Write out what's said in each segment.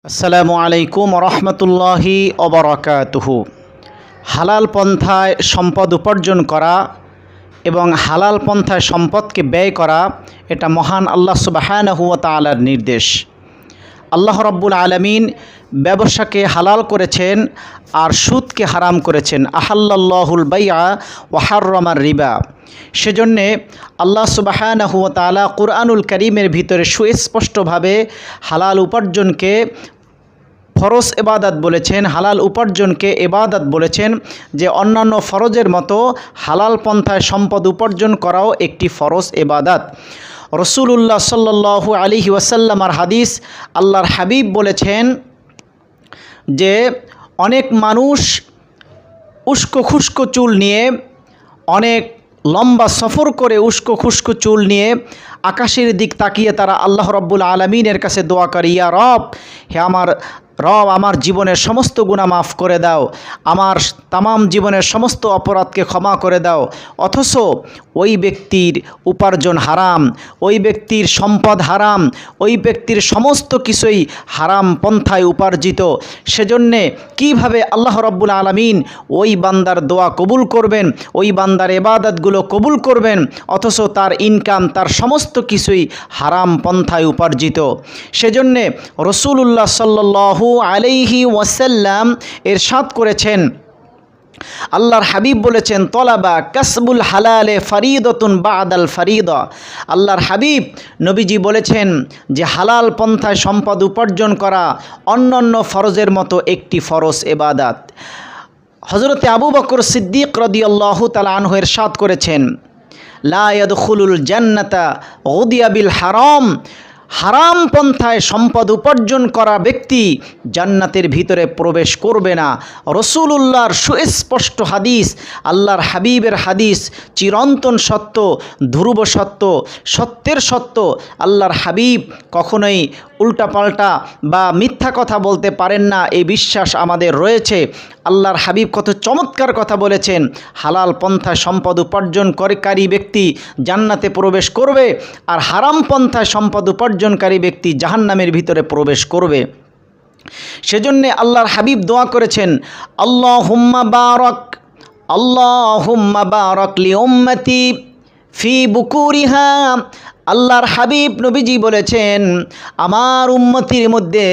আসসালামু আলাইকুম রহমতুল্লাহি ওবারাকাতুহু। হালাল পন্থায় সম্পদ উপার্জন করা এবং হালাল পন্থায় সম্পদকে ব্যয় করা এটা মহান আল্লাহ সুবহানাহু ওয়া তাআলার নির্দেশ। আল্লাহ রাব্বুল আলামিন ব্যবসাকে হালাল করেছেন আর সুদকে হারাম করেছেন। আহাল্লাল্লাহুল বাইআ ওয়া হাররামার রিবা। সেজন্যে আল্লাহ সুবহানাহু ওয়া তাআলা কুরআনুল কারীমের ভিতরে সুস্পষ্টভাবে হালাল উপার্জনকে ফরজ ইবাদত বলেছেন, হালাল উপার্জনকে ইবাদত বলেছেন, যে অন্যান্য ফরজের মতো হালাল পন্থায় সম্পদ উপার্জন করাও একটি ফরজ ইবাদত। রাসূলুল্লাহ সাল্লাল্লাহু আলাইহি ওয়াসাল্লামের হাদিস, আল্লাহর হাবিব বলেছেন যে অনেক মানুষ উস্কো খুস্কো চুল নিয়ে, অনেক লম্বা সফর করে উস্কো খুস্কো চুল নিয়ে আকাশের দিক তাকিয়ে তারা আল্লাহ রাব্বুল আলামিনের কাছে দোয়া করে, ইয়া রব, হে আমার রব, আমার জীবনের সমস্ত গুনাহ মাফ করে দাও, আমার তামাম জীবনের সমস্ত অপরাধকে ক্ষমা করে দাও। অথচ ওই ব্যক্তির উপার্জন হারাম, ওই ব্যক্তির সম্পদ হারাম, ওই ব্যক্তির সমস্ত কিছুই হারাম পন্থায় উপার্জিত। সেজন্যে কিভাবে আল্লাহ রাব্বুল আলামিন ওই বান্দার দোয়া কবুল করবেন, ওই বান্দার ইবাদতগুলো কবুল করবেন, অথচ তার ইনকাম, তার সমস্ত কিছুই হারাম পন্থায় উপার্জিত। সেজন্যে রাসূলুল্লাহ সাল্লাল্লাহু আলাইহি ওয়াসাল্লাম ইরশাদ করেছেন, আল্লাহর হাবিব বলেছেন, তলাবা কাসবুল হালালে ফরিদতুন বাদাল ফরিদা। আল্লাহর হাবিব নবীজি বলেছেন যে হালাল পন্থায় সম্পদ উপার্জন করা অন্যান্য ফরজের মতো একটি ফরজ ইবাদত। হযরতে আবু বকর সিদ্দিক রাদিয়াল্লাহু তাআলা আনহু ইরশাদ করেছেন, লা ইয়াদখুলুল জান্নাতা গুদিয়া বিল হারাম। হারাম পন্থায় সম্পদ উপার্জন করা ব্যক্তি জান্নাতের ভিতরে প্রবেশ করবে না। রাসূলুল্লাহর সুস্পষ্ট হাদিস, আল্লাহর হাবিবের হাদিস, চিরন্তন সত্য, ধ্রুব সত্য, সত্যের সত্য। আল্লাহর হাবিব কখনোই উল্টাপাল্টা বা মিথ্যা কথা বলতে পারেন না, এই বিশ্বাস আমাদের রয়েছে। আল্লাহর হাবিব কত চমৎকার কথা বলেছেন, হালাল পন্থায় সম্পদ উপার্জন করেকারী ব্যক্তি জান্নাতে প্রবেশ করবে, আর হারাম পন্থায় সম্পদ উপার্জনকারী ব্যক্তি জাহান্নামের ভিতরে প্রবেশ করবে। সেজন্যে আল্লাহর হাবিব দোয়া করেছেন, আল্লাহুম্মা বারাক লি উম্মতি ফি বুকুরিহা। আল্লাহর হাবিব নবীজি বলেছেন, আমার উম্মতির মধ্যে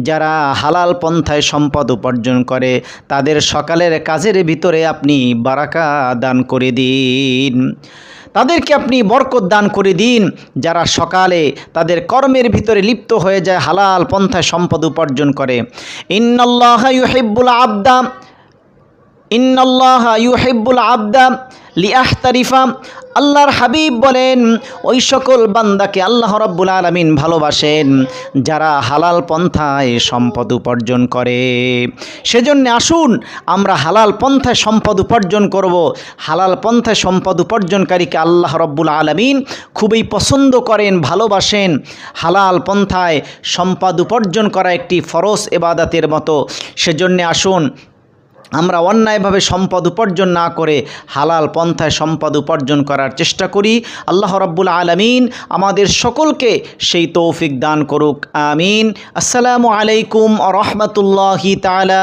যারা হালাল পন্থায় সম্পদ উপার্জন করে তাদের সকালের কাজের ভিতরে আপনি বারাকা দান করে দিন, তাদেরকে আপনি বরকত দান করে দিন। যারা সকালে তাদের কর্মের ভিতরে লিপ্ত হয়ে যায়, হালাল পন্থায় সম্পদ উপার্জন করে। ইন্নাল্লাহা ইউহিব্বুল আবদা লিয়াহতারিফা। আল্লাহর হাবিব বলেন, ওই সকল বান্দাকে আল্লাহ রাব্বুল আলামিন ভালোবাসেন যারা হালাল পন্থায় সম্পদ উপার্জন করে। সেজন্য আসুন আমরা হালাল পন্থায় সম্পদ উপার্জন করব। হালাল পন্থায় সম্পদ উপার্জনকারীকে আল্লাহ রাব্বুল আলামিন খুবই পছন্দ করেন, ভালোবাসেন। হালাল পন্থায় সম্পদ উপার্জন করা একটি ফরজ ইবাদতের মতো। সেজন্য আসুন আমরা অন্যায়ভাবে সম্পদ উপার্জন না করে হালাল পন্থায় সম্পদ উপার্জন করার চেষ্টা করি। আল্লাহ রাব্বুল আলামিন আমাদের সকলকে সেই তৌফিক দান করুক, আমিন। আসসালামু আলাইকুম ওয়া রাহমাতুল্লাহি তাআলা।